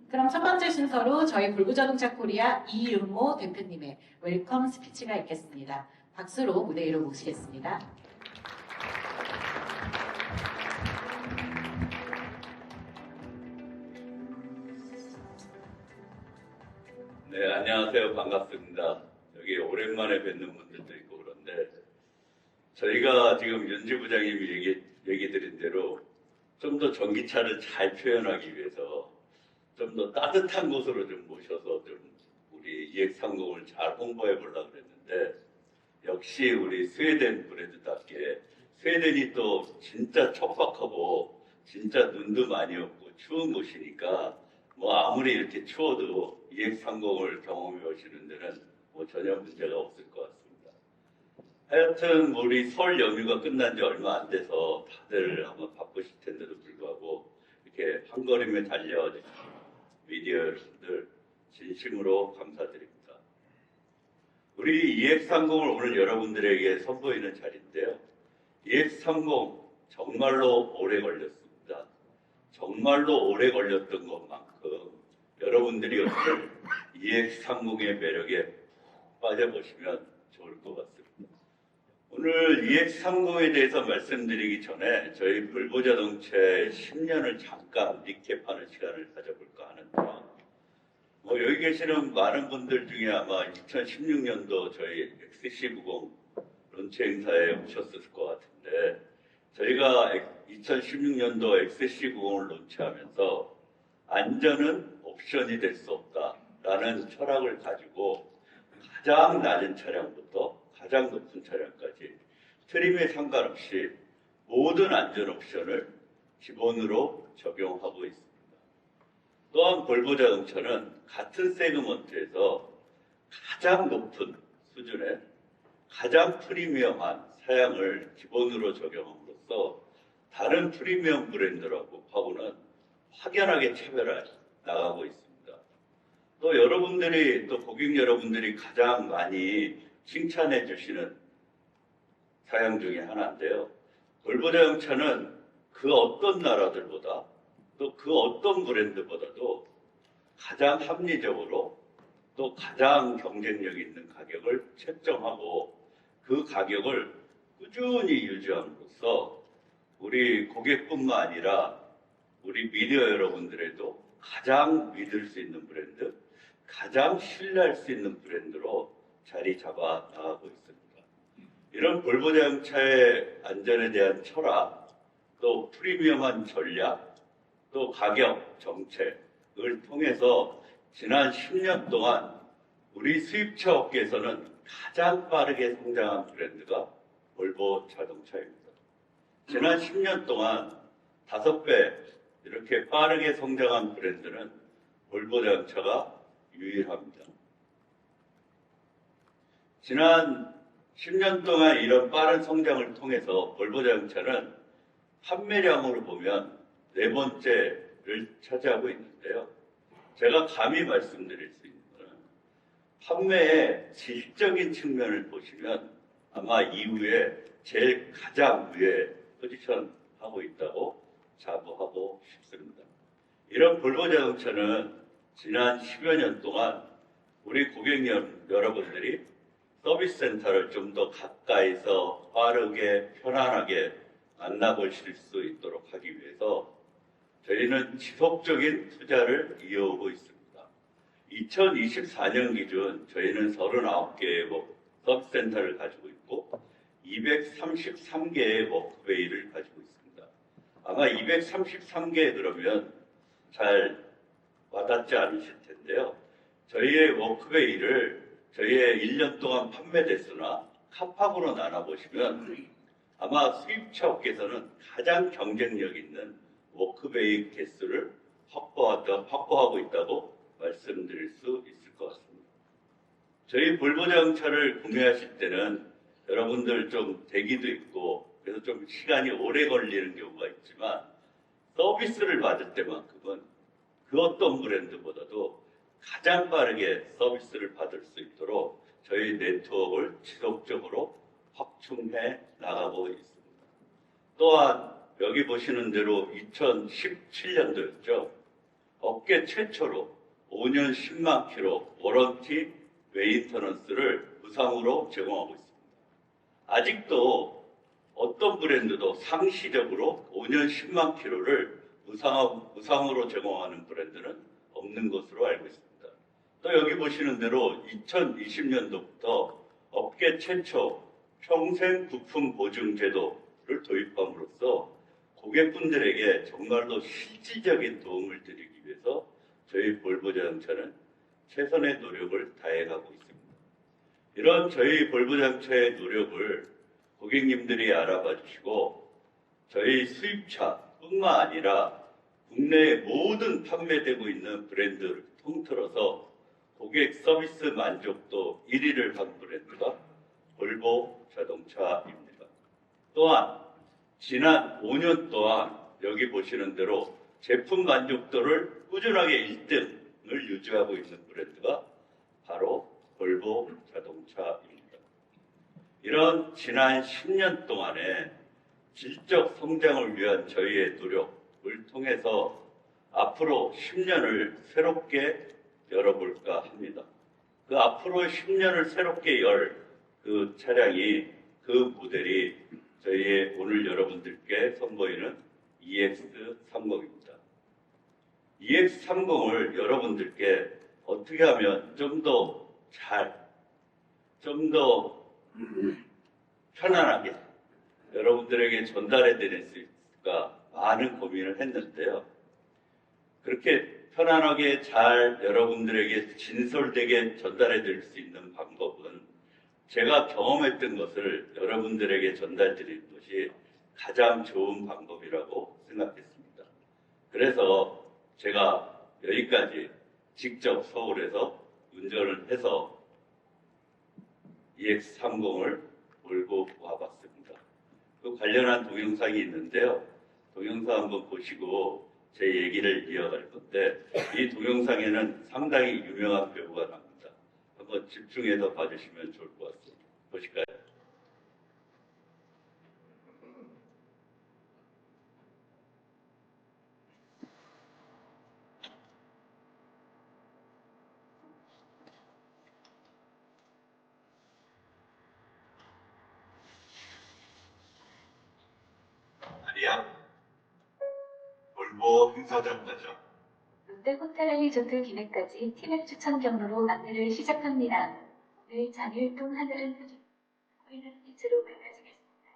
그럼 첫 번째 순서로 저희 볼보자동차 코리아 이윤모 대표님의 웰컴 스피치가 있겠습니다. 박수로 무대 위로 모시겠습니다. 네, 안녕하세요. 반갑습니다. 여기 오랜만에 뵙는 분들도 있고 그런데 저희가 지금 윤지 부장님이 얘기 드린 대로 좀 더 전기차를 잘 표현하기 위해서 좀 더 따뜻한 곳으로 좀 모셔서 좀 우리 EX30을 잘 홍보해 보려고 그랬는데 역시 우리 스웨덴 브랜드답게 스웨덴이 또 진짜 척박하고 진짜 눈도 많이 오고 추운 곳이니까 뭐 아무리 이렇게 추워도 EX30을 경험해 오시는 데는 뭐 전혀 문제가 없을 것 같습니다. 하여튼 우리 설 연휴가 끝난 지 얼마 안 돼서 다들 아마 바쁘실 텐데도 불구하고 이렇게 한 걸음에 달려주신 미디어 여러분들 진심으로 감사드립니다. 우리 EX30을 오늘 여러분들에게 선보이는 자리인데요. EX30 정말로 오래 걸렸습니다. 정말로 오래 걸렸던 것만큼 여러분들이 오늘 EX30의 매력에 빠져보시면 좋을 것 같습니다. 오늘 EX30에 대해서 말씀드리기 전에 저희 볼보자동차의 10년을 잠깐 리캡하는 시간을 가져볼까 하는데요. 여기 계시는 많은 분들 중에 아마 2016년도 저희 XC90 론치 행사에 오셨을 것 같은데 저희가 2016년도 XC90을 론치하면서 안전은 옵션이 될 수 없다라는 철학을 가지고 가장 낮은 차량부터 가장 높은 차량까지 트림에 상관없이 모든 안전 옵션을 기본으로 적용하고 있습니다. 또한 볼보 자동차는 같은 세그먼트에서 가장 높은 수준의 가장 프리미엄한 사양을 기본으로 적용함으로써 다른 프리미엄 브랜드하고는 확연하게 차별해 나가고 있습니다. 또 여러분들이 또 고객 여러분들이 가장 많이 칭찬해 주시는 사양 중에 하나인데요. 볼보 자동차는 그 어떤 나라들보다 또 그 어떤 브랜드보다도 가장 합리적으로 또 가장 경쟁력 있는 가격을 책정하고 그 가격을 꾸준히 유지함으로써 우리 고객뿐만 아니라 우리 미디어 여러분들에도 가장 믿을 수 있는 브랜드, 가장 신뢰할 수 있는 브랜드로 자리 잡아 나가고 있습니다. 이런 볼보 자동차의 안전에 대한 철학, 또 프리미엄한 전략, 또 가격 정책을 통해서 지난 10년 동안 우리 수입차 업계에서는 가장 빠르게 성장한 브랜드가 볼보 자동차입니다. 지난 10년 동안 5배 이렇게 빠르게 성장한 브랜드는 볼보 자동차가 유일합니다. 지난 10년 동안 이런 빠른 성장을 통해서 볼보 자동차는 판매량으로 보면 4번째를 차지하고 있는데요. 제가 감히 말씀드릴 수 있는 것은 판매의 질적인 측면을 보시면 아마 이후에 제일 가장 위에 포지션하고 있다고 자부하고 싶습니다. 이런 볼보 자동차는 지난 10여 년 동안 우리 고객 여러분들이 서비스 센터를 좀 더 가까이서 빠르게 편안하게 만나보실 수 있도록 하기 위해서 저희는 지속적인 투자를 이어오고 있습니다. 2024년 기준 저희는 39개의 서비스 센터를 가지고 있고 233개의 워크베이를 가지고 있습니다. 아마 233개 그러면 잘 와닿지 않으실 텐데요. 저희의 워크베이를 저희의 1년 동안 판매 대수나 카팍으로 나눠보시면 아마 수입차 업계에서는 가장 경쟁력 있는 워크베이 개수를 확보하고 있다고 말씀드릴 수 있을 것 같습니다. 저희 볼보 자동차를 구매하실 때는 여러분들 좀 대기도 있고 그래서 좀 시간이 오래 걸리는 경우가 있지만 서비스를 받을 때만큼은 그 어떤 브랜드보다도 가장 빠르게 서비스를 받을 수 있도록 저희 네트워크를 지속적으로 확충해 나가고 있습니다. 또한 여기 보시는 대로 2017년도였죠. 업계 최초로 5년 10만 킬로 워런티 메인터넌스를 무상으로 제공하고 있습니다. 아직도 어떤 브랜드도 상시적으로 5년 10만 킬로를 무상으로 제공하는 브랜드는 없는 것으로 알고 있습니다. 또 여기 보시는 대로 2020년도부터 업계 최초 평생 부품 보증 제도를 도입함으로써 고객분들에게 정말로 실질적인 도움을 드리기 위해서 저희 볼보 자동차는 최선의 노력을 다해가고 있습니다. 이런 저희 볼보 자동차의 노력을 고객님들이 알아봐 주시고 저희 수입차뿐만 아니라 국내의 모든 판매되고 있는 브랜드를 통틀어서 고객 서비스 만족도 1위를 한 브랜드가 볼보 자동차입니다. 또한 지난 5년 동안 여기 보시는 대로 제품 만족도를 꾸준하게 1등을 유지하고 있는 브랜드가 바로 볼보 자동차입니다. 이런 지난 10년 동안의 질적 성장을 위한 저희의 노력을 통해서 앞으로 10년을 새롭게 열어볼까 합니다. 그 앞으로 10년을 새롭게 열 그 차량이, 그 모델이 저희의 오늘 여러분들께 선보이는 EX30입니다. EX30을 여러분들께 어떻게 하면 좀 더 편안하게 여러분들에게 전달해 드릴 수 있을까 많은 고민을 했는데요. 그렇게 편안하게 잘 여러분들에게 진솔되게 전달해 드릴 수 있는 방법은 제가 경험했던 것을 여러분들에게 전달 드리는 것이 가장 좋은 방법이라고 생각했습니다. 그래서 제가 여기까지 직접 서울에서 운전을 해서 EX30을 몰고 와봤습니다. 그 관련한 동영상이 있는데요. 동영상 한번 보시고 제 얘기를 이어갈 건데, 이 동영상에는 상당히 유명한 배우가 나옵니다. 한번 집중해서 봐주시면 좋을 것 같습니다. 보실까요? 아니야? 볼보 행사장 가죠. 롯데호텔 리조트 기획까지 티맵 추천 경로로 안내를 시작합니다. 오늘 장일동 하늘은 보이는 빛으로 밝아지겠습니다.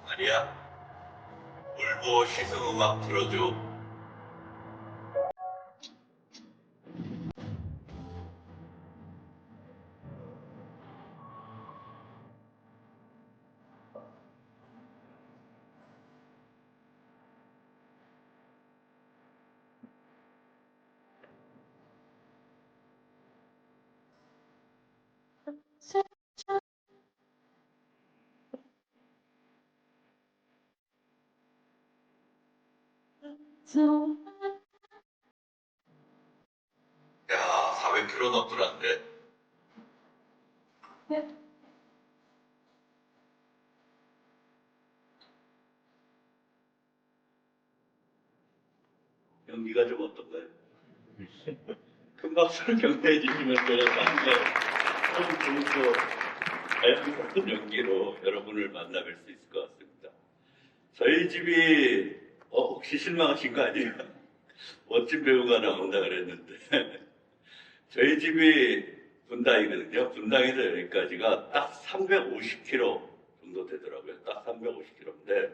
아니야? 볼보 시승음악 들어줘. 야, 400km 넘더란데. 연기가 좀 어떤가요? 큰 박수를 격려해 주시면 제가 좀 더 자연스러운 연기로 여러분을 만나뵐 수 있을 것 같습니다. 저희 집이 혹시 실망하신 거 아니에요? 멋진 배우가 나온다 그랬는데 저희 집이 분당이거든요. 분당에서 여기까지가 딱 350km 정도 되더라고요. 딱 350km인데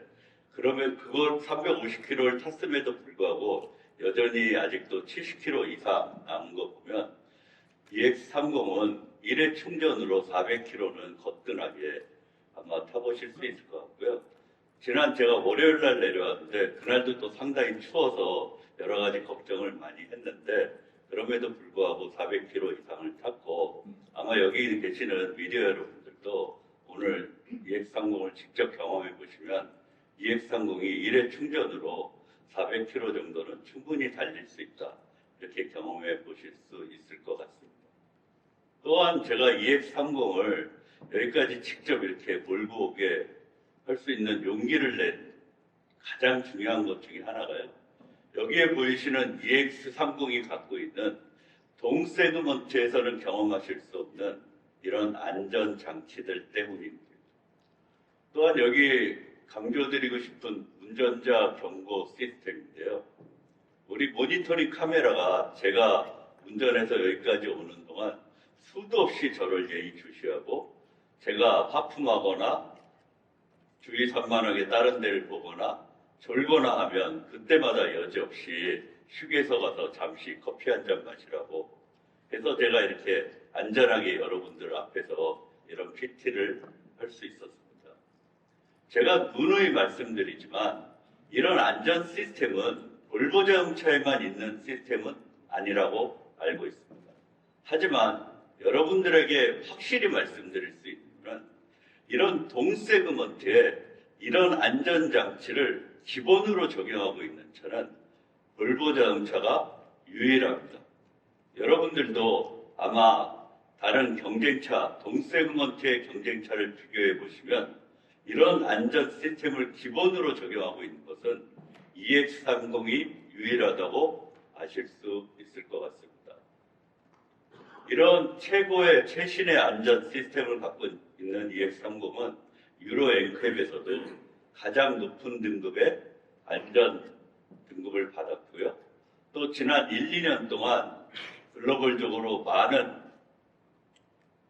그러면 그걸 350km를 탔음에도 불구하고 여전히 아직도 70km 이상 남은 거 보면 EX30은 일회 충전으로 400km는 거뜬하게 아마 타보실 수 있을 것 같고요. 지난 제가 월요일 날 내려왔는데 그날도 또 상당히 추워서 여러 가지 걱정을 많이 했는데 그럼에도 불구하고 400km 이상을 탔고 아마 여기 계시는 미디어 여러분들도 오늘 EX30을 직접 경험해 보시면 EX30이 일회 충전으로 400km 정도는 충분히 달릴 수 있다. 이렇게 경험해 보실 수 있을 것 같습니다. 또한 제가 EX30을 여기까지 직접 이렇게 몰고 오게 할 수 있는 용기를 낸 가장 중요한 것 중에 하나가요. 여기에 보이시는 EX30이 갖고 있는 동세그먼트에서는 경험하실 수 없는 이런 안전장치들 때문입니다. 또한 여기 강조드리고 싶은 운전자 경고 시스템인데요. 우리 모니터링 카메라가 제가 운전해서 여기까지 오는 동안 수도 없이 저를 예의주시하고 제가 하품하거나 주의 산만하게 다른 데를 보거나 졸거나 하면 그때마다 여지없이 휴게소 가서 잠시 커피 한 잔 마시라고 해서 제가 이렇게 안전하게 여러분들 앞에서 이런 PT를 할 수 있었습니다. 제가 누누이 말씀드리지만 이런 안전 시스템은 볼보 자동차에만 있는 시스템은 아니라고 알고 있습니다. 하지만 여러분들에게 확실히 말씀드릴 수 있는 건 이런 동세그먼트에 이런 안전장치를 기본으로 적용하고 있는 차는 볼보 자동차가 유일합니다. 여러분들도 아마 다른 경쟁차, 동세그먼트의 경쟁차를 비교해 보시면 이런 안전 시스템을 기본으로 적용하고 있는 것은 EX30이 유일하다고 아실 수 있을 것 같습니다. 이런 최고의 최신의 안전 시스템을 갖고 있는 EX30은 유로 NCAP에서도 가장 높은 등급의 안전 등급을 받았고요. 또 지난 1, 2년 동안 글로벌적으로 많은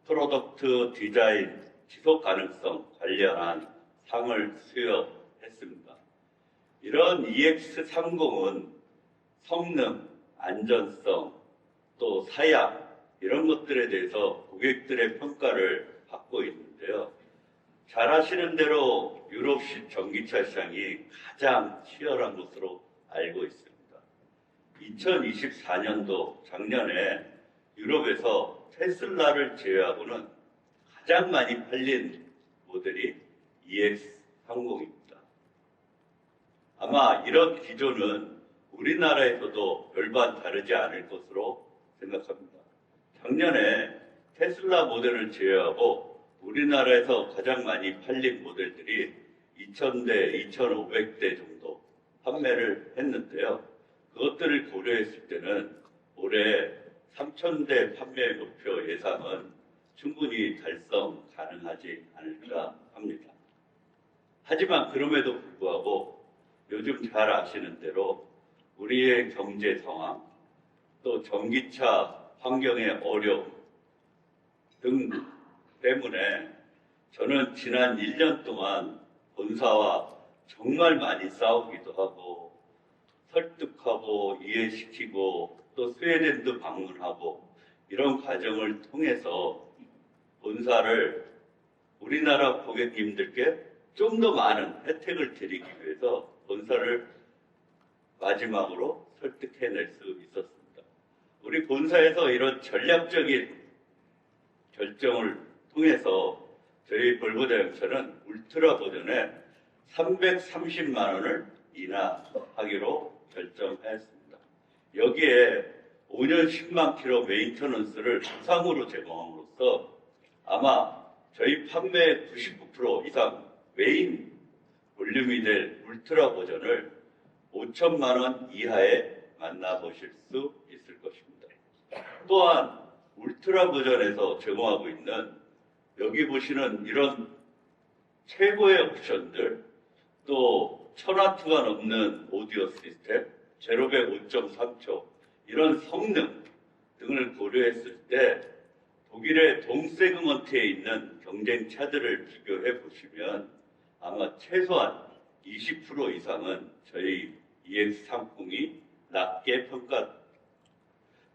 프로덕트 디자인, 지속 가능성 관련한 상을 수여했습니다. 이런 EX30은 성능, 안전성, 또 사양 이런 것들에 대해서 고객들의 평가를 받고 있는데요. 잘 아시는 대로 유럽식 전기차 시장이 가장 치열한 것으로 알고 있습니다. 2024년도 작년에 유럽에서 테슬라를 제외하고는 가장 많이 팔린 모델이 EX30입니다. 아마 이런 기조는 우리나라에서도 별반 다르지 않을 것으로 생각합니다. 작년에 테슬라 모델을 제외하고 우리나라에서 가장 많이 팔린 모델들이 2,000대, 2,500대 정도 판매를 했는데요. 그것들을 고려했을 때는 올해 3,000대 판매 목표 예상은 충분히 달성 가능하지 않을까 합니다. 하지만 그럼에도 불구하고 요즘 잘 아시는 대로 우리의 경제 상황, 또 전기차 환경의 어려움 등 때문에 저는 지난 1년 동안 본사와 정말 많이 싸우기도 하고 설득하고 이해시키고 또 스웨덴도 방문하고 이런 과정을 통해서 본사를 우리나라 고객님들께 좀 더 많은 혜택을 드리기 위해서 본사를 마지막으로 설득해낼 수 있었습니다. 우리 본사에서 이런 전략적인 결정을 통해서 저희 볼보 자동차는 울트라 버전에 330만 원을 인하하기로 결정했습니다. 여기에 5년 10만 킬로 메인터넌스를 무상으로 제공함으로써 아마 저희 판매의 99% 이상 메인 볼륨이 될 울트라 버전을 5천만 원 이하에 만나보실 수 있을 것입니다. 또한 울트라 버전에서 제공하고 있는 여기 보시는 이런 최고의 옵션들, 또 1000W가 넘는 오디오 시스템, 제로백 5.3초 이런 성능 등을 고려했을 때 독일의 동세그먼트에 있는 경쟁차들을 비교해 보시면 아마 최소한 20% 이상은 저희 EX30이 낮게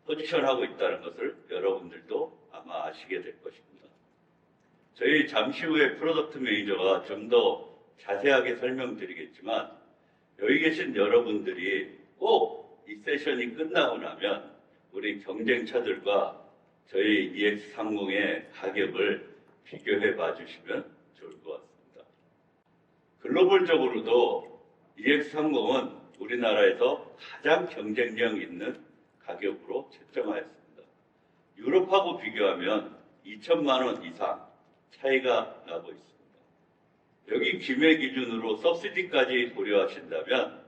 포지션하고 있다는 것을 여러분들도 아마 아시게 될 것입니다. 저희 잠시 후에 프로덕트 매니저가 좀 더 자세하게 설명드리겠지만 여기 계신 여러분들이 꼭 이 세션이 끝나고 나면 우리 경쟁차들과 저희 EX30의 가격을 비교해 봐 주시면 좋을 것 같습니다. 글로벌적으로도 EX30은 우리나라에서 가장 경쟁력 있는 가격으로 책정하였습니다. 유럽하고 비교하면 2천만 원 이상, 차이가 나고 있습니다. 여기 기매 기준으로 서브시디까지 고려하신다면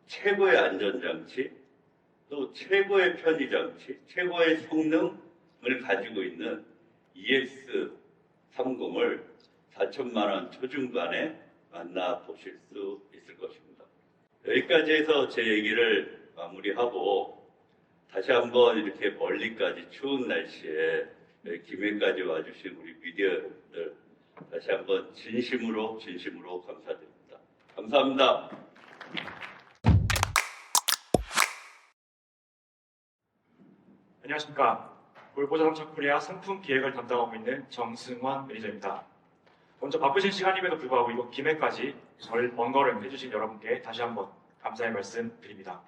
최고의 안전장치, 또 최고의 편의장치, 최고의 성능을 가지고 있는 EX30을 4천만 원 초중반에 만나보실 수 있을 것입니다. 여기까지 해서 제 얘기를 마무리하고 다시 한번 이렇게 멀리까지 추운 날씨에 김해까지 와주신 우리 미디어 여러분들 다시 한번 진심으로 감사드립니다. 감사합니다. 안녕하십니까. 볼보자동차 코리아 상품 기획을 담당하고 있는 정승환 매니저입니다. 먼저 바쁘신 시간임에도 불구하고 이곳 김해까지 먼 걸음 해주신 여러분께 다시 한번 감사의 말씀 드립니다.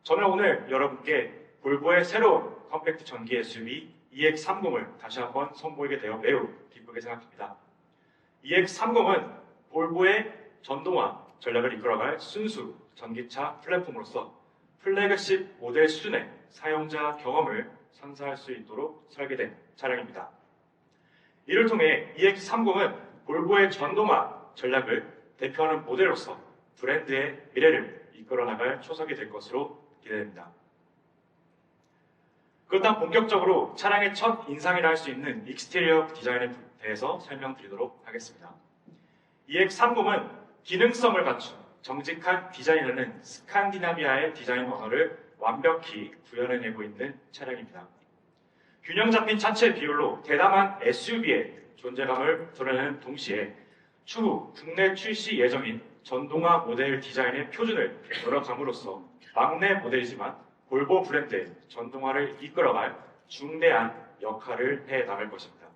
저는 오늘 여러분께 볼보의 새로운 컴팩트 전기 SUV EX30을 다시 한번 선보이게 되어 매우 기쁘게 생각합니다. EX30은 볼보의 전동화 전략을 이끌어갈 순수 전기차 플랫폼으로서 플래그십 모델 수준의 사용자 경험을 선사할 수 있도록 설계된 차량입니다. 이를 통해 EX30은 볼보의 전동화 전략을 대표하는 모델로서 브랜드의 미래를 이끌어 나갈 초석이 될 것으로 기대됩니다. 그렇다면 본격적으로 차량의 첫 인상이라 할 수 있는 익스테리어 디자인에 대해서 설명드리도록 하겠습니다. EX30은 기능성을 갖춘 정직한 디자인이라는 스칸디나비아의 디자인 언어를 완벽히 구현해내고 있는 차량입니다. 균형 잡힌 차체 비율로 대담한 SUV의 존재감을 드러내는 동시에 추후 국내 출시 예정인 전동화 모델 디자인의 표준을 열어감으로써 막내 모델이지만 볼보 브랜드의 전동화를 이끌어갈 중대한 역할을 해나갈 것입니다.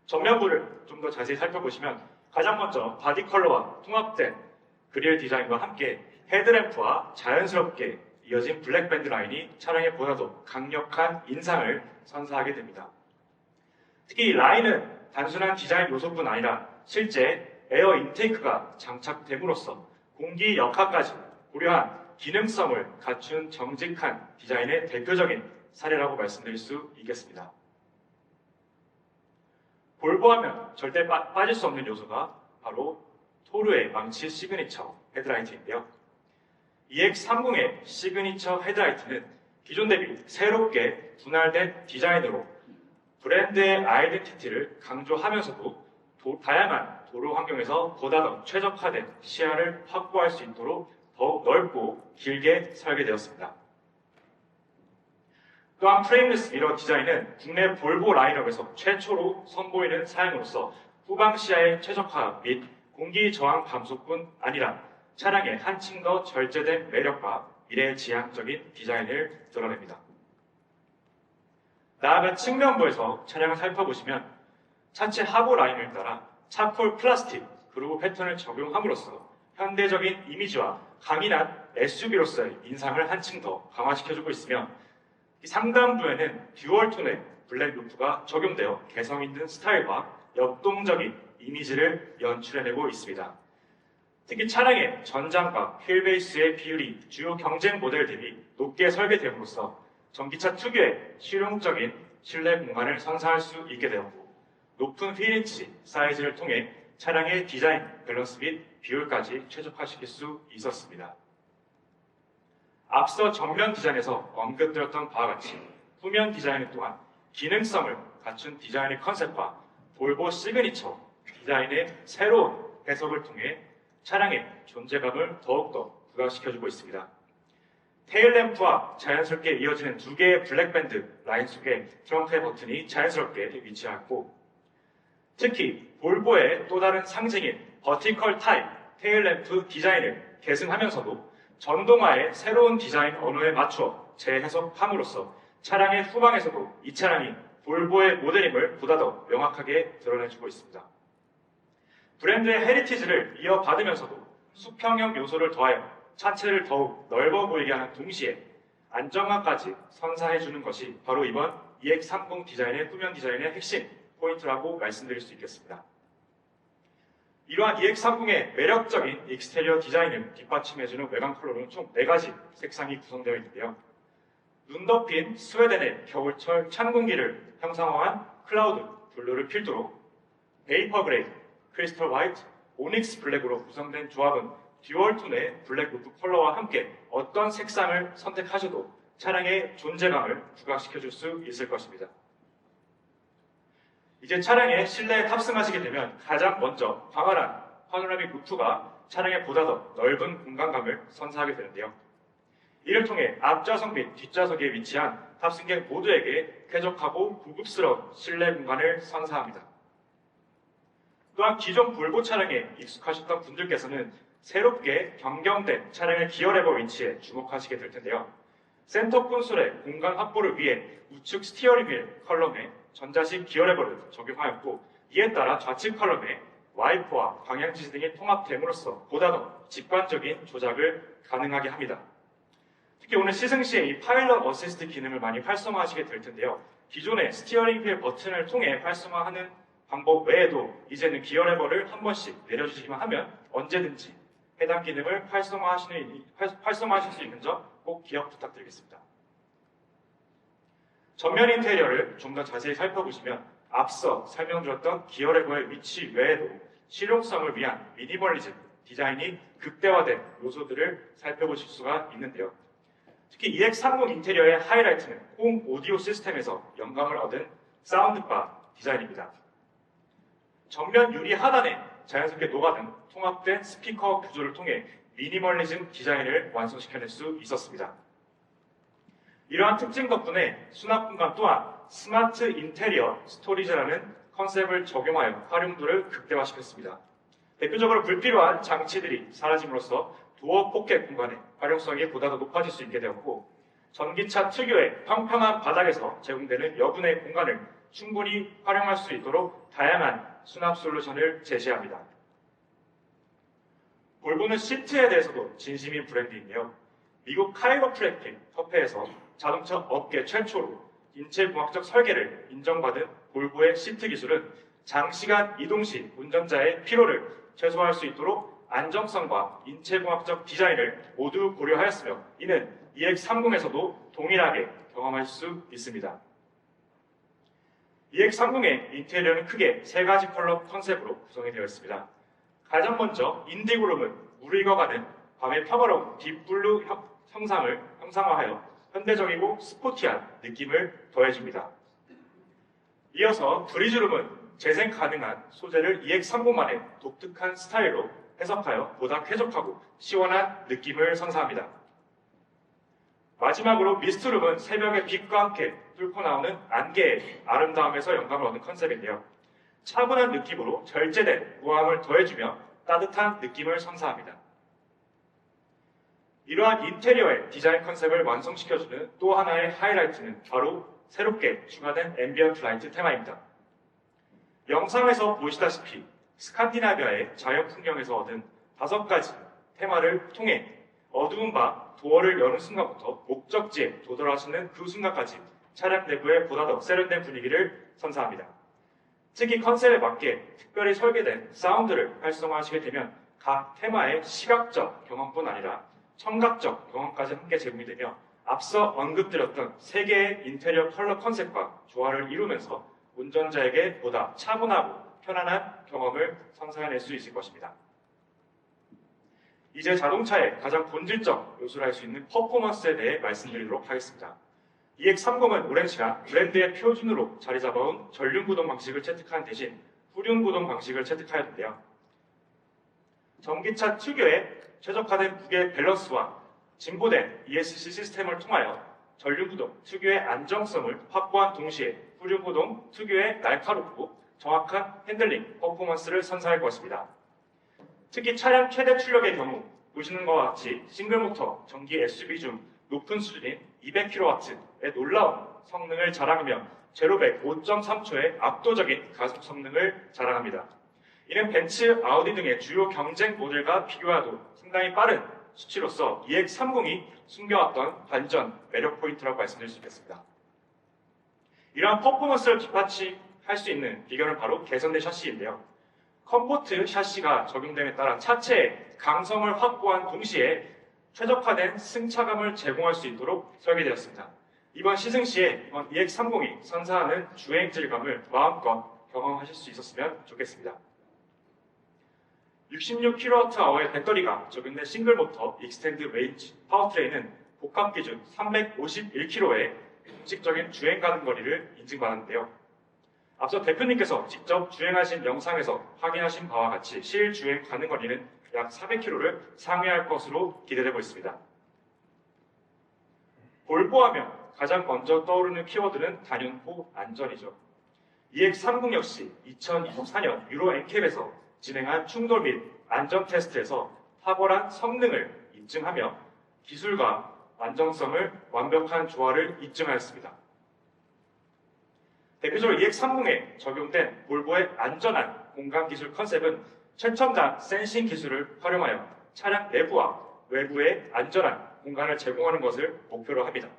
전면부를 좀 더 자세히 살펴보시면 가장 먼저 바디 컬러와 통합된 그릴 디자인과 함께 헤드램프와 자연스럽게 이어진 블랙밴드 라인이 차량에 보다도 강력한 인상을 선사하게 됩니다. 특히 이 라인은 단순한 디자인 요소뿐 아니라 실제 에어 인테이크가 장착됨으로써 공기 역학까지 고려한 기능성을 갖춘 정직한 디자인의 대표적인 사례라고 말씀드릴 수 있겠습니다. 볼보하면 절대 빠질 수 없는 요소가 바로 토르의 망치 시그니처 헤드라이트인데요. EX30의 시그니처 헤드라이트는 기존 대비 새롭게 분할된 디자인으로 브랜드의 아이덴티티를 강조하면서도 다양한 도로 환경에서 보다 더 최적화된 시야를 확보할 수 있도록 더욱 넓고 길게 설계되었습니다. 또한 프레임리스 미러 디자인은 국내 볼보 라인업에서 최초로 선보이는 사양으로서 후방 시야의 최적화 및 공기 저항 감소뿐 아니라 차량의 한층 더 절제된 매력과 미래지향적인 디자인을 드러냅니다. 나아가 측면부에서 차량을 살펴보시면 차체 하부 라인을 따라 차콜 플라스틱 그루브 패턴을 적용함으로써 현대적인 이미지와 강인한 SUV로서의 인상을 한층 더 강화시켜주고 있으며 상단부에는 듀얼톤의 블랙 루프가 적용되어 개성 있는 스타일과 역동적인 이미지를 연출해내고 있습니다. 특히 차량의 전장과 휠베이스의 비율이 주요 경쟁 모델 대비 높게 설계됨으로써 전기차 특유의 실용적인 실내 공간을 선사할 수 있게 되었고 높은 휠인치 사이즈를 통해 차량의 디자인, 밸런스 및 비율까지 최적화시킬 수 있었습니다. 앞서 정면 디자인에서 언급드렸던 바와 같이 후면 디자인 또한 기능성을 갖춘 디자인의 컨셉과 볼보 시그니처 디자인의 새로운 해석을 통해 차량의 존재감을 더욱더 부각시켜주고 있습니다. 테일램프와 자연스럽게 이어지는 두 개의 블랙밴드 라인 속에 트렁크의 버튼이 자연스럽게 위치하고 특히 볼보의 또 다른 상징인 버티컬 타입 테일램프 디자인을 계승하면서도 전동화의 새로운 디자인 언어에 맞추어 재해석함으로써 차량의 후방에서도 이 차량이 볼보의 모델임을 보다 더 명확하게 드러내주고 있습니다. 브랜드의 헤리티지를 이어받으면서도 수평형 요소를 더하여 차체를 더욱 넓어 보이게 하는 동시에 안정화까지 선사해주는 것이 바로 이번 EX30 디자인의 후면 디자인의 핵심 포인트라고 말씀드릴 수 있겠습니다. 이러한 EX30의 매력적인 익스테리어 디자인을 뒷받침해주는 외관 컬러는 총 4가지 색상이 구성되어 있는데요. 눈 덮인 스웨덴의 겨울철 찬 공기를 형상화한 클라우드 블루를 필두로 베이퍼 그레이, 크리스털 화이트, 오닉스 블랙으로 구성된 조합은 듀얼톤의 블랙 루프 컬러와 함께 어떤 색상을 선택하셔도 차량의 존재감을 부각시켜줄 수 있을 것입니다. 이제 차량에 실내에 탑승하시게 되면 가장 먼저 광활한 파노라믹 루프가 차량에 보다 더 넓은 공간감을 선사하게 되는데요. 이를 통해 앞좌석 및 뒷좌석에 위치한 탑승객 모두에게 쾌적하고 고급스러운 실내 공간을 선사합니다. 또한 기존 볼보 차량에 익숙하셨던 분들께서는 새롭게 변경된 차량의 기어 레버 위치에 주목하시게 될 텐데요. 센터 콘솔의 공간 확보를 위해 우측 스티어링 휠 컬럼에 전자식 기어 레버를 적용하였고, 이에 따라 좌측 컬럼에 와이퍼와 방향 지시 등이 통합됨으로써 보다 더 직관적인 조작을 가능하게 합니다. 특히 오늘 시승 시에 이 파일럿 어시스트 기능을 많이 활성화하시게 될 텐데요. 기존의 스티어링 휠 버튼을 통해 활성화하는 방법 외에도 이제는 기어 레버를 한 번씩 내려주시기만 하면 언제든지 해당 기능을 활성화하실 수 있는 점 꼭 기억 부탁드리겠습니다. 전면 인테리어를 좀 더 자세히 살펴보시면 앞서 설명드렸던 기어 레버의 위치 외에도 실용성을 위한 미니멀리즘 디자인이 극대화된 요소들을 살펴보실 수가 있는데요. 특히 EX30 인테리어의 하이라이트는 홈 오디오 시스템에서 영감을 얻은 사운드바 디자인입니다. 전면 유리 하단에 자연스럽게 녹아든 통합된 스피커 구조를 통해 미니멀리즘 디자인을 완성시켜낼 수 있었습니다. 이러한 특징 덕분에 수납 공간 또한 스마트 인테리어 스토리지라는 컨셉을 적용하여 활용도를 극대화시켰습니다. 대표적으로 불필요한 장치들이 사라짐으로써 도어 포켓 공간의 활용성이 보다 더 높아질 수 있게 되었고, 전기차 특유의 평평한 바닥에서 제공되는 여분의 공간을 충분히 활용할 수 있도록 다양한 수납 솔루션을 제시합니다. 볼보는 시트에 대해서도 진심인 브랜드인데요. 미국 카이로프랙틱 협회에서 자동차 업계 최초로 인체공학적 설계를 인정받은 볼보의 시트 기술은 장시간 이동 시 운전자의 피로를 최소화할 수 있도록 안정성과 인체공학적 디자인을 모두 고려하였으며, 이는 EX30에서도 동일하게 경험할 수 있습니다. EX30의 인테리어는 크게 세 가지 컬러 컨셉으로 구성이 되어 있습니다. 가장 먼저 인디고룸은 물이 익어가는 밤의 평화로운 딥블루 형상을 형상화하여 현대적이고 스포티한 느낌을 더해줍니다. 이어서 브리즈룸은 재생 가능한 소재를 EX30만의 독특한 스타일로 해석하여 보다 쾌적하고 시원한 느낌을 선사합니다. 마지막으로 미스트룸은 새벽의 빛과 함께 뚫고 나오는 안개의 아름다움에서 영감을 얻은 컨셉인데요. 차분한 느낌으로 절제된 우아함을 더해주며 따뜻한 느낌을 선사합니다. 이러한 인테리어의 디자인 컨셉을 완성시켜주는 또 하나의 하이라이트는 바로 새롭게 추가된 앰비언트 라이트 테마입니다. 영상에서 보시다시피 스칸디나비아의 자연 풍경에서 얻은 5가지 테마를 통해 어두운 밤 도어를 여는 순간부터 목적지에 도달하시는 그 순간까지 차량 내부에 보다 더 세련된 분위기를 선사합니다. 특히 컨셉에 맞게 특별히 설계된 사운드를 활성화하시게 되면 각 테마의 시각적 경험뿐 아니라 청각적 경험까지 함께 제공이 되며 앞서 언급드렸던 3개의 인테리어 컬러 컨셉과 조화를 이루면서 운전자에게 보다 차분하고 편안한 경험을 선사해낼 수 있을 것입니다. 이제 자동차의 가장 본질적 요소를 할 수 있는 퍼포먼스에 대해 말씀드리도록 하겠습니다. EX30은 오랜 시간 브랜드의 표준으로 자리 잡아온 전륜 구동 방식을 채택한 대신 후륜 구동 방식을 채택하였는데요. 전기차 특유의 최적화된 무게 밸런스와 진보된 ESC 시스템을 통하여 전륜 구동 특유의 안정성을 확보한 동시에 후륜 구동 특유의 날카롭고 정확한 핸들링 퍼포먼스를 선사할 것입니다. 특히 차량 최대 출력의 경우 보시는 것과 같이 싱글모터 전기 SUV 중 높은 수준인 200kW의 놀라운 성능을 자랑하며 제로백 5.3초의 압도적인 가속 성능을 자랑합니다. 이는 벤츠, 아우디 등의 주요 경쟁 모델과 비교해도 상당히 빠른 수치로서 EX30이 숨겨왔던 반전 매력 포인트라고 말씀드릴 수 있겠습니다. 이러한 퍼포먼스를 뒷받침할 수 있는 비결은 바로 개선된 샤시인데요. 컴포트 샤시가 적용됨에 따라 차체의 강성을 확보한 동시에 최적화된 승차감을 제공할 수 있도록 설계되었습니다. 이번 시승 시에 이번 EX30이 선사하는 주행 질감을 마음껏 경험하실 수 있었으면 좋겠습니다. 66kWh의 배터리가 적용된 싱글 모터 익스텐드 레인지 파워트레인은 복합 기준 351km의 공식적인 주행 가능 거리를 인증받았는데요. 앞서 대표님께서 직접 주행하신 영상에서 확인하신 바와 같이 실주행 가능 거리는 약 400km를 상회할 것으로 기대되고 있습니다. 볼보하면 가장 먼저 떠오르는 키워드는 단연코 안전이죠. EX30 역시 2024년 유로 NCAP에서 진행한 충돌 및 안전 테스트에서 탁월한 성능을 입증하며 기술과 안정성을 완벽한 조화를 입증하였습니다. 대표적으로 EX30에 적용된 볼보의 안전한 공간 기술 컨셉은 최첨단 센싱 기술을 활용하여 차량 내부와 외부에 안전한 공간을 제공하는 것을 목표로 합니다.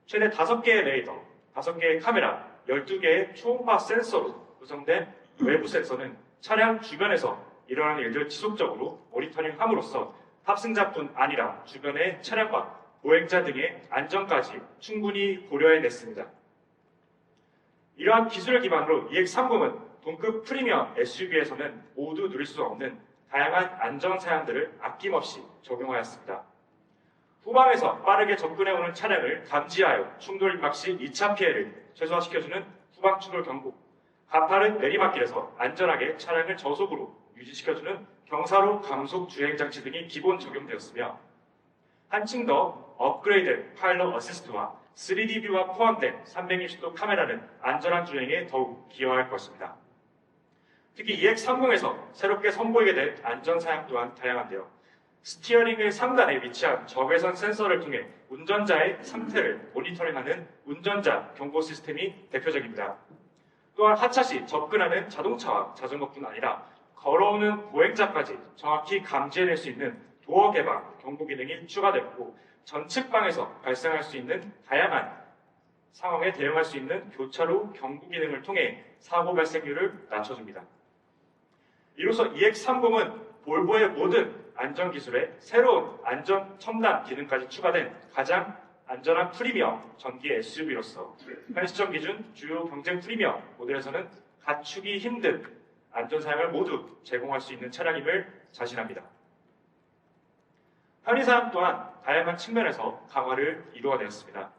최대 5개의 레이더, 5개의 카메라, 12개의 초음파 센서로 구성된 외부 센서는 차량 주변에서 일어나는 일들을 지속적으로 모니터링함으로써 탑승자뿐 아니라 주변의 차량과 보행자 등의 안전까지 충분히 고려해냈습니다. 이러한 기술을 기반으로 EX30은 동급 프리미엄 SUV에서는 모두 누릴 수 없는 다양한 안전 사양들을 아낌없이 적용하였습니다. 후방에서 빠르게 접근해오는 차량을 감지하여 충돌 임박 시 2차 피해를 최소화시켜주는 후방 충돌 경고, 가파른 내리막길에서 안전하게 차량을 저속으로 유지시켜주는 경사로 감속 주행 장치 등이 기본 적용되었으며 한층 더 업그레이드 파일럿 어시스트와 3D 뷰가 포함된 360도 카메라는 안전한 주행에 더욱 기여할 것입니다. 특히 EX30에서 새롭게 선보이게 된 안전 사양 또한 다양한데요. 스티어링의 상단에 위치한 적외선 센서를 통해 운전자의 상태를 모니터링하는 운전자 경고 시스템이 대표적입니다. 또한 하차 시 접근하는 자동차와 자전거뿐 아니라 걸어오는 보행자까지 정확히 감지해낼 수 있는 도어 개방 경고 기능이 추가되었고 전측방에서 발생할 수 있는 다양한 상황에 대응할 수 있는 교차로 경고 기능을 통해 사고 발생률을 낮춰줍니다. 이로써 EX30은 볼보의 모든 안전 기술에 새로운 안전 첨단 기능까지 추가된 가장 안전한 프리미엄 전기 SUV로서 현 시점 기준 주요 경쟁 프리미엄 모델에서는 갖추기 힘든 안전 사양을 모두 제공할 수 있는 차량임을 자신합니다. 편의사양 또한 다양한 측면에서 강화를 이루어내었습니다.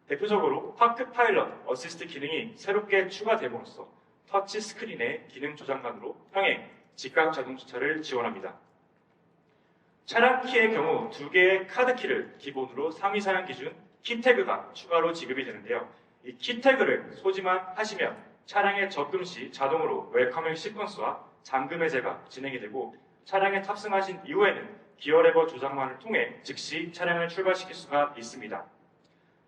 대표적으로 파크 파일럿 어시스트 기능이 새롭게 추가됨으로써 터치 스크린의 기능 조작만으로 평행, 직각 자동 주차를 지원합니다. 차량 키의 경우 2개의 카드 키를 기본으로 상위 사양 기준 키 태그가 추가로 지급이 되는데요. 이 키 태그를 소지만 하시면 차량에 접근 시 자동으로 웰커밍 시퀀스와 잠금 해제가 진행이 되고 차량에 탑승하신 이후에는 기어 레버 조작만을 통해 즉시 차량을 출발시킬 수가 있습니다.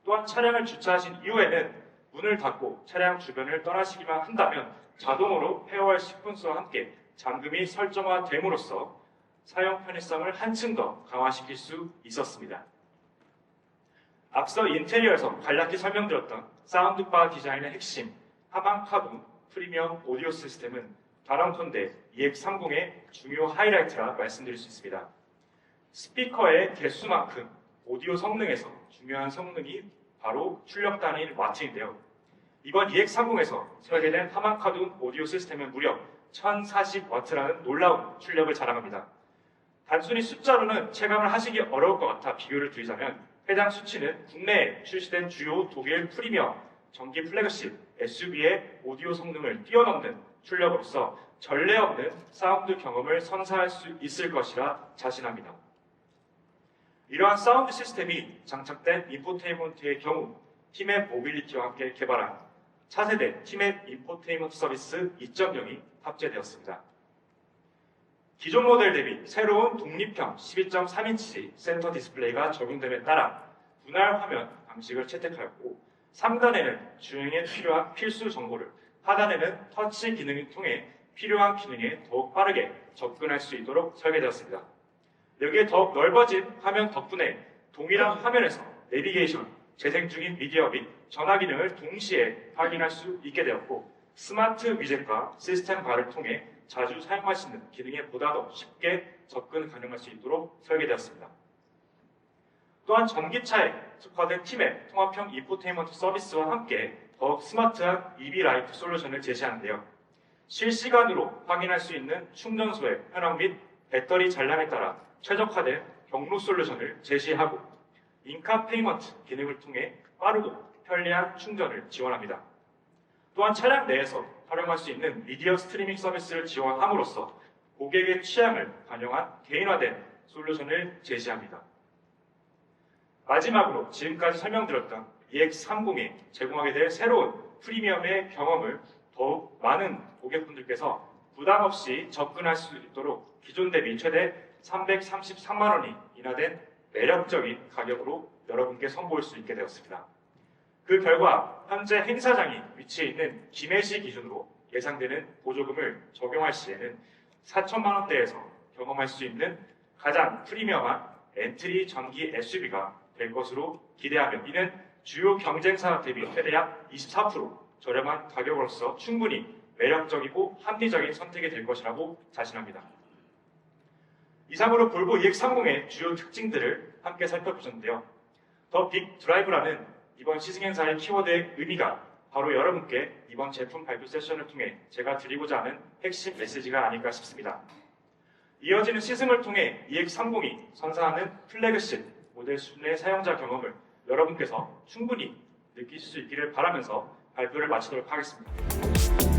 또한 차량을 주차하신 이후에는 문을 닫고 차량 주변을 떠나시기만 한다면 자동으로 페어웰 시퀀스와 함께 잠금이 설정화됨으로써 사용 편의성을 한층 더 강화시킬 수 있었습니다. 앞서 인테리어에서 간략히 설명드렸던 사운드바 디자인의 핵심 하방카돈 프리미엄 오디오 시스템은 다람톤대 EX30의 중요 하이라이트라 말씀드릴 수 있습니다. 스피커의 개수만큼 오디오 성능에서 중요한 성능이 바로 출력 단위인 와트인데요. 이번 EX30에서 설계된 하방카돈 오디오 시스템은 무려 1040와트라는 놀라운 출력을 자랑합니다. 단순히 숫자로는 체감을 하시기 어려울 것 같아 비교를 드리자면 해당 수치는 국내에 출시된 주요 독일 프리미엄 전기 플래그십 SUV의 오디오 성능을 뛰어넘는 출력으로서 전례 없는 사운드 경험을 선사할 수 있을 것이라 자신합니다. 이러한 사운드 시스템이 장착된 인포테인먼트의 경우 티맵 모빌리티와 함께 개발한 차세대 티맵 인포테인먼트 서비스 2.0이 탑재되었습니다. 기존 모델 대비 새로운 독립형 12.3인치 센터 디스플레이가 적용됨에 따라 분할 화면 방식을 채택하였고 상단에는 주행에 필요한 필수 정보를, 하단에는 터치 기능을 통해 필요한 기능에 더욱 빠르게 접근할 수 있도록 설계되었습니다. 여기에 더욱 넓어진 화면 덕분에 동일한 화면에서 내비게이션, 재생 중인 미디어 및 전화 기능을 동시에 확인할 수 있게 되었고 스마트 위젯과 시스템 바를 통해 자주 사용하시는 기능에 보다 더 쉽게 접근 가능할 수 있도록 설계되었습니다. 또한 전기차에 특화된 티맵 통합형 인포테인먼트 서비스와 함께 더욱 스마트한 EV 라이프 솔루션을 제시하는데요. 실시간으로 확인할 수 있는 충전소의 현황 및 배터리 잔량에 따라 최적화된 경로 솔루션을 제시하고 인카 페이먼트 기능을 통해 빠르고 편리한 충전을 지원합니다. 또한 차량 내에서 활용할 수 있는 미디어 스트리밍 서비스를 지원함으로써 고객의 취향을 반영한 개인화된 솔루션을 제시합니다. 마지막으로 지금까지 설명드렸던 EX30이 제공하게 될 새로운 프리미엄의 경험을 더욱 많은 고객분들께서 부담 없이 접근할 수 있도록 기존 대비 최대 333만 원이 인하된 매력적인 가격으로 여러분께 선보일 수 있게 되었습니다. 그 결과 현재 행사장이 위치해 있는 김해시 기준으로 예상되는 보조금을 적용할 시에는 4천만 원대에서 경험할 수 있는 가장 프리미엄한 엔트리 전기 SUV가 될 것으로 기대하며 이는 주요 경쟁사 대비 최대약 24% 저렴한 가격으로서 충분히 매력적이고 합리적인 선택이 될 것이라고 자신합니다. 이상으로 볼보 EX30의 주요 특징들을 함께 살펴보셨는데요. 더 빅 드라이브라는 이번 시승 행사의 키워드의 의미가 바로 여러분께 이번 제품 발표 세션을 통해 제가 드리고자 하는 핵심 메시지가 아닐까 싶습니다. 이어지는 시승을 통해 EX30이 선사하는 플래그십 모델 수준의 사용자 경험을 여러분께서 충분히 느끼실 수 있기를 바라면서 발표를 마치도록 하겠습니다.